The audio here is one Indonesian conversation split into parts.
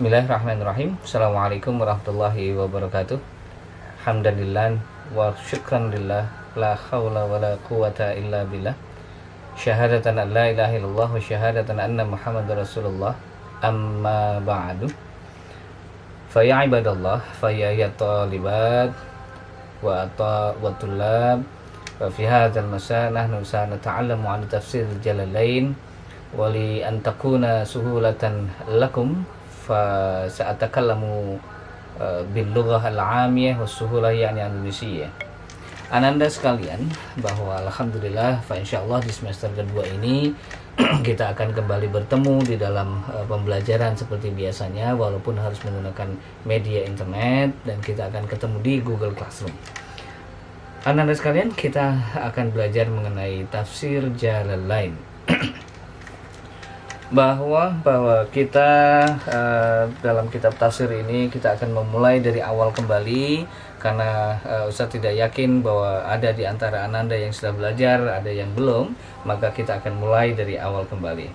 Bismillahirrahmanirrahim. Assalamualaikum warahmatullahi wabarakatuh. Hamdalillah wa syukran lillah, la hawla wa la quwata illa billah. Syahadatan an la ilaha illallah wa syahadatan anna Muhammadar Rasulullah. Amma ba'du. Fa ya ibadallah, fa ya talibat wa tullab. Wa fi hadzal masa nahnu sanata'allamu 'an tafsir Jalalain wa li an takuna suhulatan lakum fa sa'atakallamu bil lughah al-'amiyah was suhulah yani Indonesia. Ananda sekalian, bahwa alhamdulillah fa insyaallah di semester kedua ini kita akan kembali bertemu di dalam pembelajaran seperti biasanya, walaupun harus menggunakan media internet, dan kita akan ketemu di Google Classroom. Ananda sekalian, kita akan belajar mengenai tafsir Jalalain. bahwa kita dalam kitab tafsir ini kita akan memulai dari awal kembali, karena Ustaz tidak yakin bahwa ada di antara ananda yang sudah belajar, ada yang belum, maka kita akan mulai dari awal kembali.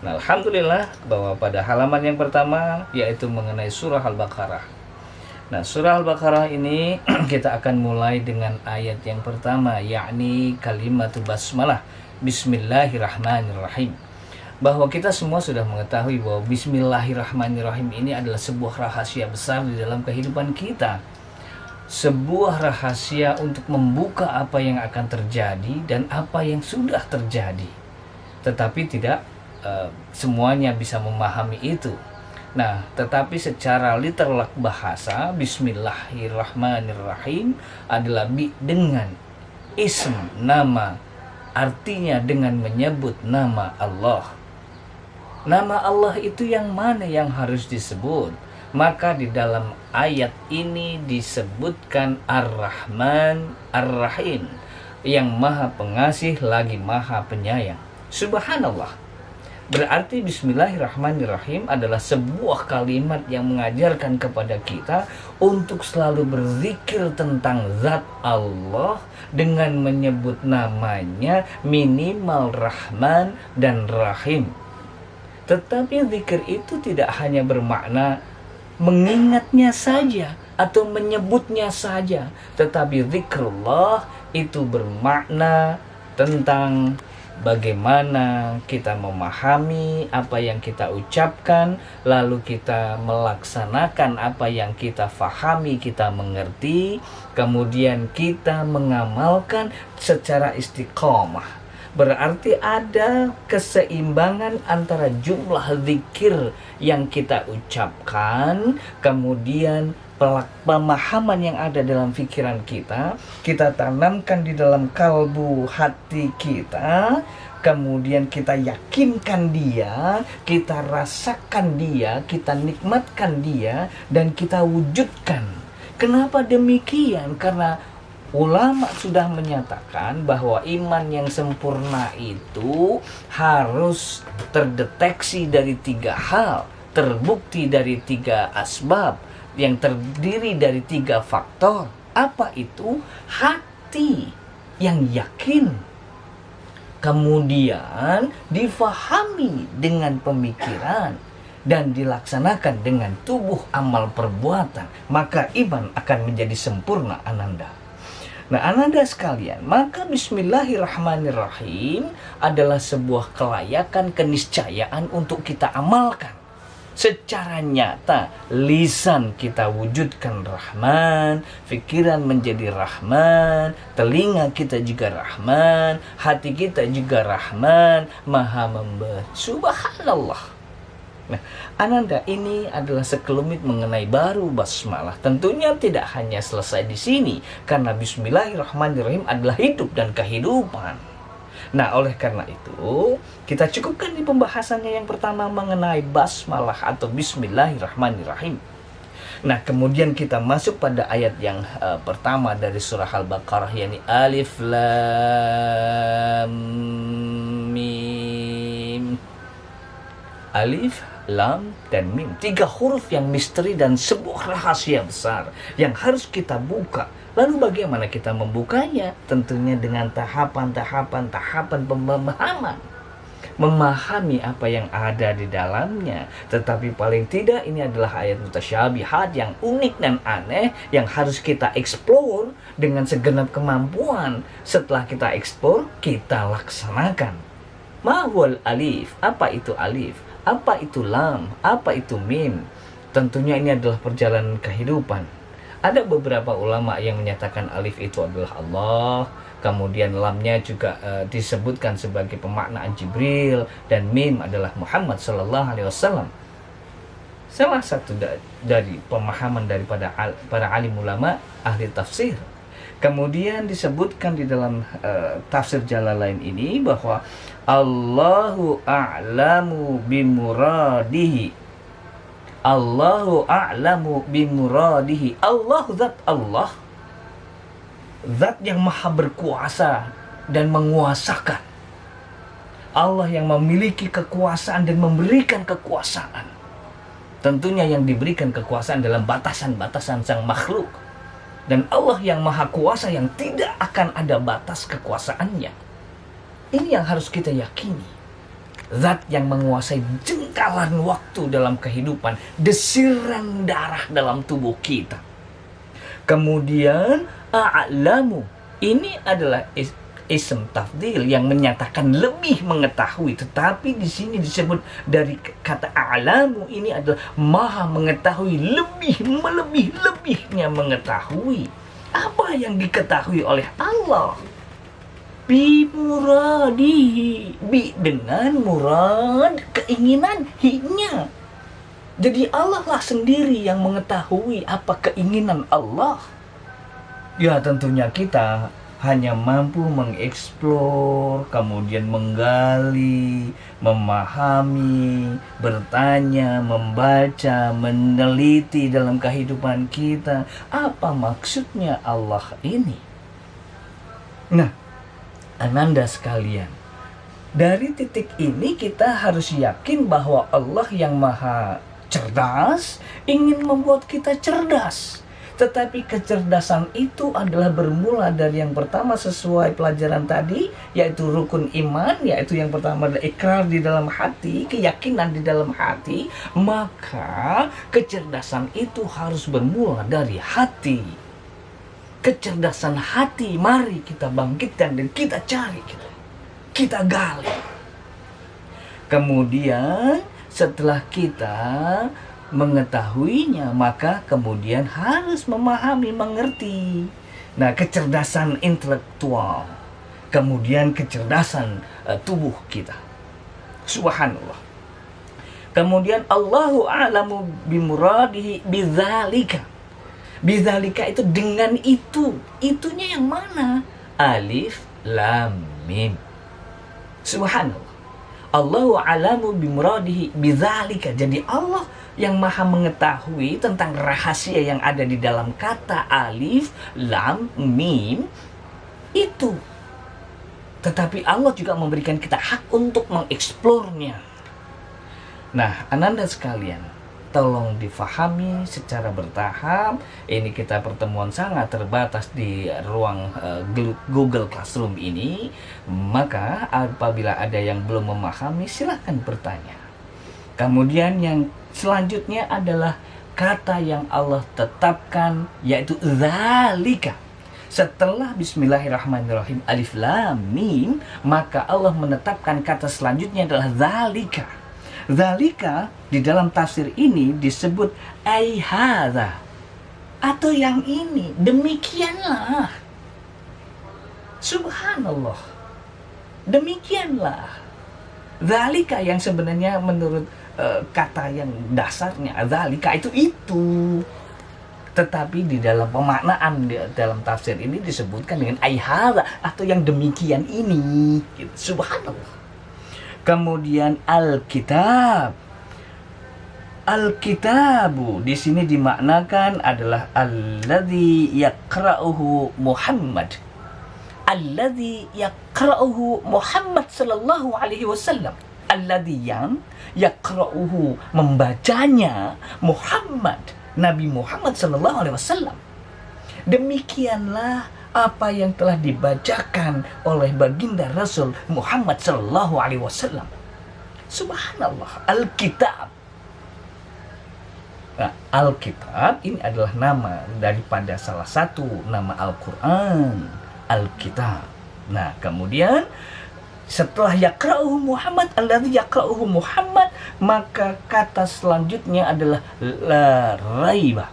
Nah, alhamdulillah bahwa pada halaman yang pertama yaitu mengenai surah Al-Baqarah. Nah, surah Al-Baqarah ini kita akan mulai dengan ayat yang pertama, yakni kalimat basmalah, Bismillahirrahmanirrahim. Bahwa kita semua sudah mengetahui bahwa Bismillahirrahmanirrahim ini adalah sebuah rahasia besar di dalam kehidupan kita. Sebuah rahasia untuk membuka apa yang akan terjadi dan apa yang sudah terjadi. Tetapi tidak semuanya bisa memahami itu. Nah, tetapi secara literal bahasa, Bismillahirrahmanirrahim adalah dengan ism, nama, artinya dengan menyebut nama Allah. Nama Allah itu yang mana yang harus disebut? Maka di dalam ayat ini disebutkan Ar-Rahman Ar-Rahim, yang maha pengasih lagi maha penyayang. Subhanallah. Berarti Bismillahirrahmanirrahim adalah sebuah kalimat yang mengajarkan kepada kita untuk selalu berzikir tentang zat Allah dengan menyebut namanya, minimal Rahman dan Rahim. Tetapi zikir itu tidak hanya bermakna mengingatnya saja atau menyebutnya saja, tetapi zikrullah itu bermakna tentang bagaimana kita memahami apa yang kita ucapkan, lalu kita melaksanakan apa yang kita fahami, kita mengerti, kemudian kita mengamalkan secara istiqomah. Berarti ada keseimbangan antara jumlah zikir yang kita ucapkan, kemudian pemahaman yang ada dalam pikiran kita tanamkan di dalam kalbu hati kita, kemudian kita yakinkan dia, kita rasakan dia, kita nikmatkan dia, dan kita wujudkan. Kenapa demikian? Karena ulama sudah menyatakan bahwa iman yang sempurna itu harus terdeteksi dari 3 hal, terbukti dari 3 asbab, yang terdiri dari 3 faktor. Apa itu? Hati yang yakin, kemudian difahami dengan pemikiran, dan dilaksanakan dengan tubuh amal perbuatan, maka iman akan menjadi sempurna, ananda. Nah, ananda sekalian, maka Bismillahirrahmanirrahim adalah sebuah kelayakan, keniscayaan untuk kita amalkan secara nyata. Lisan kita wujudkan Rahman, pikiran menjadi Rahman, telinga kita juga Rahman, hati kita juga Rahman, maha memberi. Subhanallah. Nah, ananda, ini adalah sekelumit mengenai baru basmalah. Tentunya tidak hanya selesai di sini, karena Bismillahirrahmanirrahim adalah hidup dan kehidupan. Nah, oleh karena itu kita cukupkan di pembahasannya yang pertama mengenai basmalah atau Bismillahirrahmanirrahim. Nah, kemudian kita masuk pada ayat yang pertama dari surah Al-Baqarah, yakni Alif Lam Mim. Alif, Lam, dan Mim, 3 huruf yang misteri dan sebuah rahasia besar yang harus kita buka. Lalu bagaimana kita membukanya? Tentunya dengan tahapan pemahaman. memahami apa yang ada di dalamnya. Tetapi paling tidak ini adalah ayat mutasyabihat yang unik dan aneh yang harus kita explore dengan segenap kemampuan. Setelah kita explore, kita laksanakan. Mahwal alif, apa itu alif? Apa itu lam? Apa itu mim? Tentunya ini adalah perjalanan kehidupan. Ada beberapa ulama yang menyatakan alif itu adalah Allah, kemudian lamnya juga disebutkan sebagai pemaknaan Jibril, dan mim adalah Muhammad Sallallahu Alaihi Wasallam. Salah satu dari pemahaman daripada para alim ulama ahli tafsir. Kemudian disebutkan di dalam tafsir Jalalain ini bahwa Allahu a'lamu bimuradihi. Allahu a'lamu bimuradihi. Allah, zat Allah, zat yang maha berkuasa dan menguasakan. Allah yang memiliki kekuasaan dan memberikan kekuasaan. Tentunya yang diberikan kekuasaan dalam batasan-batasan sang makhluk. Dan Allah yang maha kuasa yang tidak akan ada batas kekuasaannya. Ini yang harus kita yakini. Zat yang menguasai jengkalan waktu dalam kehidupan, desiran darah dalam tubuh kita. Kemudian a'lamu, ini adalah ism tafdil yang menyatakan lebih mengetahui, tetapi di sini disebut dari kata a'lamu ini adalah maha mengetahui, lebihnya mengetahui. Apa yang diketahui oleh Allah? Bi muradihi, bi dengan murad, keinginan, hi-nya. Jadi Allah lah sendiri yang mengetahui apa keinginan Allah. Ya tentunya kita hanya mampu mengeksplor, kemudian menggali, memahami, bertanya, membaca, meneliti dalam kehidupan kita. Apa maksudnya Allah ini? Nah, Ananda sekalian, dari titik ini kita harus yakin bahwa Allah yang maha cerdas ingin membuat kita cerdas. Tetapi kecerdasan itu adalah bermula dari yang pertama sesuai pelajaran tadi, yaitu rukun iman, yaitu yang pertama adalah ikrar di dalam hati, keyakinan di dalam hati. Maka kecerdasan itu harus bermula dari hati. Kecerdasan hati, mari kita bangkitkan dan kita cari, kita gali. Kemudian setelah kita mengetahuinya, maka kemudian harus memahami, mengerti. Nah, kecerdasan intelektual, kemudian kecerdasan tubuh kita. Subhanallah. Kemudian Allahu a'lamu bimuradihi bidzalika. Bidzalika itu dengan itu. Itunya yang mana? Alif, lam, mim. Subhanallah. Allahu a'lamu bimuradihi bidzalika. Jadi Allah yang maha mengetahui tentang rahasia yang ada di dalam kata alif, lam, mim itu. Tetapi Allah juga memberikan kita hak untuk mengeksplornya. Nah, Ananda sekalian, tolong difahami secara bertahap. Ini kita pertemuan sangat terbatas di ruang Google Classroom ini. Maka apabila ada yang belum memahami, silakan bertanya. Kemudian yang selanjutnya adalah kata yang Allah tetapkan, yaitu dzalika. Setelah bismillahirrahmanirrahim alif lam mim, maka Allah menetapkan kata selanjutnya adalah dzalika. Dzalika di dalam tafsir ini disebut ai hadza, atau yang ini, demikianlah. Subhanallah. Demikianlah. Dzalika yang sebenarnya menurut kata yang dasarnya dzalika itu. Tetapi di dalam pemaknaan dalam tafsir ini disebutkan dengan ai hadza, atau yang demikian ini. Subhanallah. Kemudian Alkitab. Alkitabu di sini dimaknakan adalah alladzi yaqra'uhu Muhammad. Alladzi yaqra'uhu Muhammad sallallahu alaihi wasallam. Alladzi yang yaqra'uhu membacanya Muhammad, Nabi Muhammad sallallahu alaihi wasallam. Demikianlah apa yang telah dibacakan oleh baginda Rasul Muhammad sallallahu alaihi wasallam. Subhanallah, Alkitab. Nah, Alkitab ini adalah nama daripada salah satu nama Al-Quran, Alkitab. Nah, kemudian setelah yaqra'uhu Muhammad, alladzi yaqra'uhu Muhammad, maka kata selanjutnya adalah la raiba.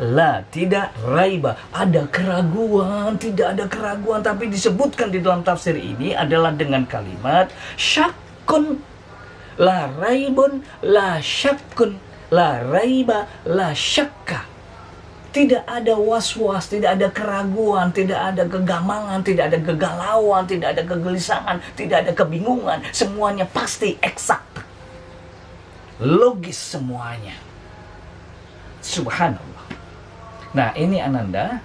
La, tidak raiba, ada keraguan, tidak ada keraguan, tapi disebutkan di dalam tafsir ini adalah dengan kalimat syakkun, la raibun, la syakkun, la raiba, la syakka. Tidak ada was-was, tidak ada keraguan, tidak ada kegamangan, tidak ada kegalauan, tidak ada kegelisahan, tidak ada kebingungan. Semuanya pasti eksak, logis semuanya. Subhanallah. Nah, ini Ananda,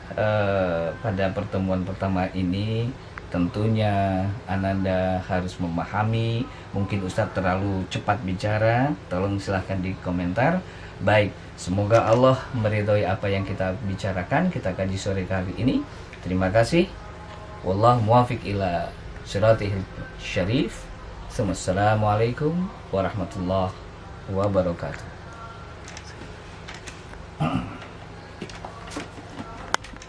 pada pertemuan pertama ini tentunya Ananda harus memahami. Mungkin Ustadz terlalu cepat bicara, tolong silahkan di komentar. Baik, semoga Allah meridhoi apa yang kita bicarakan, kita kaji sore kali ini. Terima kasih. Wallahu muwaffiq ila siratil syarif. Assalamualaikum warahmatullahi wabarakatuh.